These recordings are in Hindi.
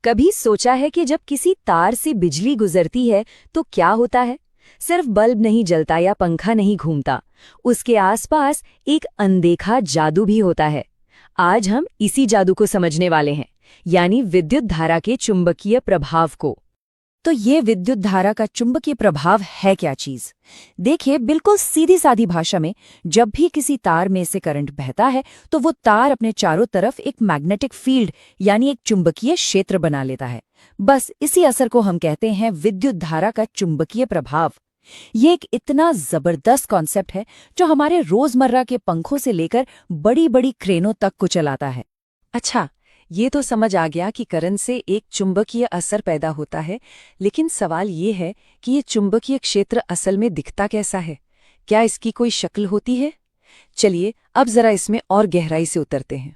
कभी सोचा है कि जब किसी तार से बिजली गुजरती है तो क्या होता है? सिर्फ बल्ब नहीं जलता या पंखा नहीं घूमता, उसके आसपास एक अनदेखा जादू भी होता है। आज हम इसी जादू को समझने वाले हैं, यानी विद्युत धारा के चुंबकीय प्रभाव को। तो ये विद्युत धारा का चुंबकीय प्रभाव है क्या चीज? देखिए, बिल्कुल सीधी सादी भाषा में, जब भी किसी तार में से करंट बहता है तो वो तार अपने चारों तरफ एक मैग्नेटिक फील्ड यानी एक चुंबकीय क्षेत्र बना लेता है। बस इसी असर को हम कहते हैं विद्युत धारा का चुंबकीय प्रभाव। ये एक इतना जबरदस्त कॉन्सेप्ट है जो हमारे रोजमर्रा के पंखों से लेकर बड़ी बड़ी क्रेनों तक को चलाता है। अच्छा, ये तो समझ आ गया कि करंट से एक चुंबकीय असर पैदा होता है, लेकिन सवाल ये है कि ये चुंबकीय क्षेत्र असल में दिखता कैसा है? क्या इसकी कोई शक्ल होती है? चलिए अब जरा इसमें और गहराई से उतरते हैं।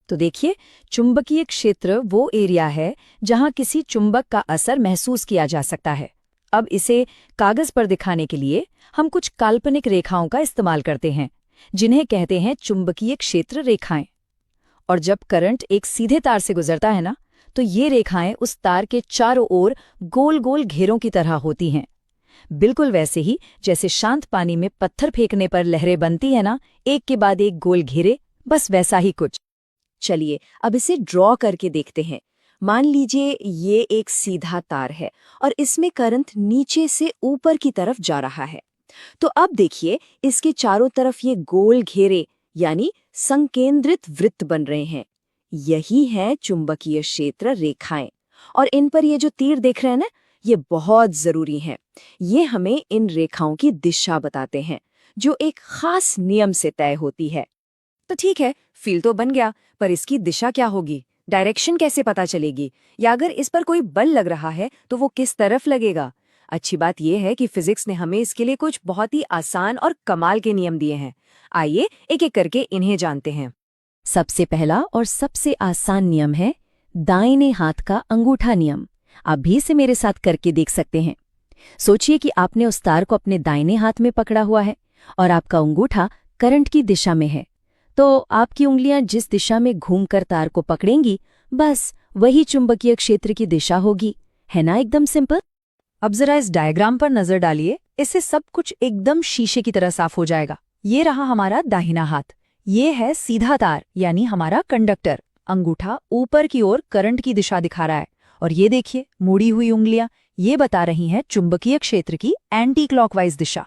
तो देखिए, चुंबकीय क्षेत्र वो एरिया है जहां किसी चुंबक का असर महसूस किया जा सकता है। अब इसे कागज पर दिखाने के लिए हम कुछ काल्पनिक रेखाओं का इस्तेमाल करते हैं, जिन्हें कहते हैं चुंबकीय क्षेत्र रेखाएं। और जब करंट एक सीधे तार से गुजरता है ना, तो ये रेखाएं उस तार के चारों ओर गोल गोल घेरों की तरह होती हैं। बिल्कुल वैसे ही जैसे शांत पानी में पत्थर फेंकने पर लहरें बनती है ना, एक के बाद एक गोल घेरे, बस वैसा ही कुछ। चलिए अब इसे ड्रॉ करके देखते हैं। मान लीजिए ये एक सीधा तार है और इसमें करंट नीचे से ऊपर की तरफ जा रहा है। तो अब देखिए, इसके चारों तरफ ये गोल घेरे यानी संकेंद्रित वृत्त बन रहे हैं। यही है चुंबकीय क्षेत्र रेखाएं। और इन पर ये जो तीर देख रहे हैं ना, ये बहुत जरूरी हैं। ये हमें इन रेखाओं की दिशा बताते हैं, जो एक खास नियम से तय होती है। तो ठीक है, फील्ड तो बन गया, पर इसकी दिशा क्या होगी? डायरेक्शन कैसे पता चलेगी? या अगर इस पर कोई बल लग रहा है तो वो किस तरफ लगेगा? अच्छी बात यह है कि फिजिक्स ने हमें इसके लिए कुछ बहुत ही आसान और कमाल के नियम दिए हैं। आइए एक एक करके इन्हें जानते हैं। सबसे पहला और सबसे आसान नियम है दाहिने हाथ का अंगूठा नियम। आप भी इसे मेरे साथ करके देख सकते हैं। सोचिए कि आपने उस तार को अपने दाहिने हाथ में पकड़ा हुआ है और आपका अंगूठा करंट की दिशा में है। तो आपकी उंगलियां जिस दिशा में घूमकर तार को पकड़ेंगी, बस वही चुंबकीय क्षेत्र की दिशा होगी। है ना एकदम सिंपल? अब जरा इस डायग्राम पर नजर डालिए, इससे सब कुछ एकदम शीशे की तरह साफ हो जाएगा। ये रहा हमारा दाहिना हाथ, ये है सीधा तार यानी हमारा कंडक्टर। अंगूठा ऊपर की ओर करंट की दिशा दिखा रहा है, और ये देखिए मुड़ी हुई उंगलियां, ये बता रही हैं चुंबकीय क्षेत्र की एंटी क्लॉकवाइज दिशा।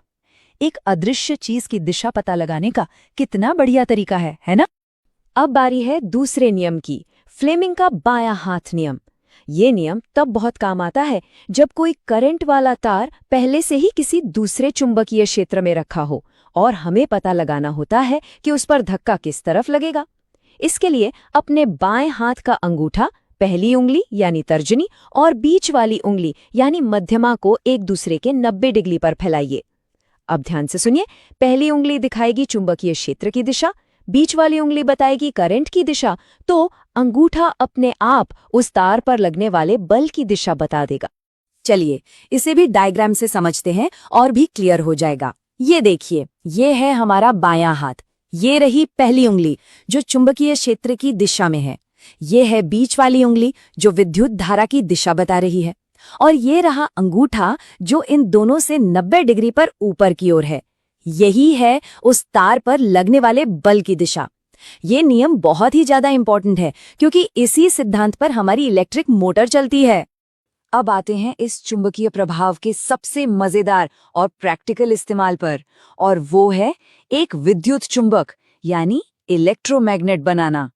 एक अदृश्य चीज की दिशा पता लगाने का कितना बढ़िया तरीका है ना? अब बारी है दूसरे नियम की, फ्लेमिंग का बायां हाथ नियम। ये नियम तब बहुत काम आता है जब कोई करंट वाला तार पहले से ही किसी दूसरे चुंबकीय क्षेत्र में रखा हो और हमें पता लगाना होता है कि उस पर धक्का किस तरफ लगेगा। इसके लिए अपने बाएं हाथ का अंगूठा, पहली उंगली यानी तर्जनी और बीच वाली उंगली यानी मध्यमा को एक दूसरे के 90 डिग्री पर फैलाइए। अब ध्यान से सुनिए, पहली उंगली दिखाएगी चुंबकीय क्षेत्र की दिशा, बीच वाली उंगली बताएगी करंट की दिशा, तो अंगूठा अपने आप उस तार पर लगने वाले बल की दिशा बता देगा। चलिए इसे भी डायग्राम से समझते हैं और भी क्लियर हो जाएगा। ये देखिए, ये है हमारा बायां हाथ, ये रही पहली उंगली जो चुंबकीय क्षेत्र की दिशा में है, ये है बीच वाली उंगली जो विद्युत धारा की दिशा बता रही है, और ये रहा अंगूठा जो इन दोनों से 90 डिग्री पर ऊपर की ओर है। यही है उस तार पर लगने वाले बल की दिशा। ये नियम बहुत ही ज्यादा इंपॉर्टेंट है क्योंकि इसी सिद्धांत पर हमारी इलेक्ट्रिक मोटर चलती है। अब आते हैं इस चुंबकीय प्रभाव के सबसे मजेदार और प्रैक्टिकल इस्तेमाल पर, और वो है एक विद्युत चुंबक यानी इलेक्ट्रोमैग्नेट बनाना।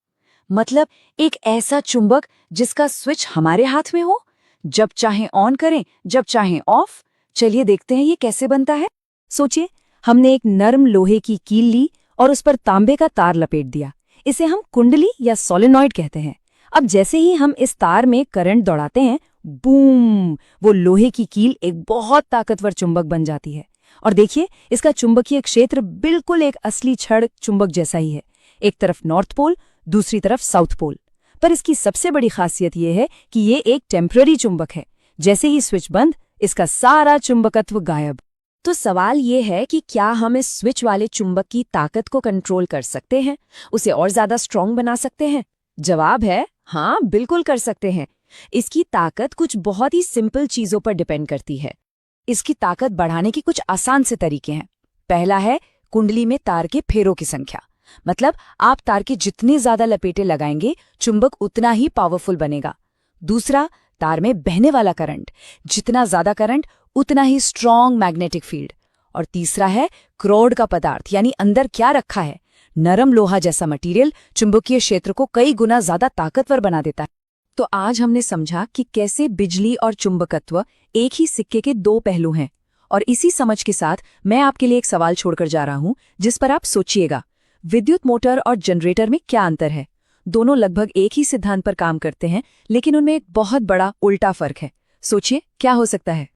मतलब एक ऐसा चुंबक जिसका स्विच हमारे हाथ में हो, जब चाहे ऑन करें, जब चाहे ऑफ। चलिए देखते हैं ये कैसे बनता है। सोचिए, हमने एक नरम लोहे की कील ली और उस पर तांबे का तार लपेट दिया। इसे हम कुंडली या सोलेनॉइड कहते हैं। अब जैसे ही हम इस तार में करंट दौड़ाते हैं, बूम, वो लोहे की कील एक बहुत ताकतवर चुंबक बन जाती है। और देखिए, इसका चुंबकीय क्षेत्र बिल्कुल एक असली छड़ चुंबक जैसा ही है। एक तरफ नॉर्थ पोल, दूसरी तरफ साउथ पोल। पर इसकी सबसे बड़ी खासियत यह है कि ये एक टेम्पररी चुंबक है। जैसे ही स्विच बंद, इसका सारा चुंबकत्व गायब। तो सवाल ये है कि क्या हम इस स्विच वाले चुंबक की ताकत को कंट्रोल कर सकते हैं, उसे और ज्यादा स्ट्रॉन्ग बना सकते हैं? जवाब है हाँ, बिल्कुल कर सकते हैं। इसकी ताकत कुछ बहुत ही सिंपल चीजों पर डिपेंड करती है। इसकी ताकत बढ़ाने के कुछ आसान से तरीके हैं। पहला है कुंडली में तार के फेरों की संख्या। मतलब आप तार के जितने ज्यादा लपेटे लगाएंगे, चुंबक उतना ही पावरफुल बनेगा। दूसरा, तार में बहने वाला करंट। जितना ज्यादा करंट, उतना ही स्ट्रॉन्ग मैग्नेटिक फील्ड। और तीसरा है क्रोड का पदार्थ, यानी अंदर क्या रखा है। नरम लोहा जैसा मटेरियल चुंबकीय क्षेत्र को कई गुना ज्यादा ताकतवर बना देता है। तो आज हमने समझा कि कैसे बिजली और चुंबकत्व एक ही सिक्के के दो पहलू हैं। और इसी समझ के साथ मैं आपके लिए एक सवाल छोड़कर जा रहा हूं, जिस पर आप सोचिएगा। विद्युत मोटर और जनरेटर में क्या अंतर है? दोनों लगभग एक ही सिद्धांत पर काम करते हैं, लेकिन उनमें एक बहुत बड़ा उल्टा फर्क है। सोचिए, क्या हो सकता है?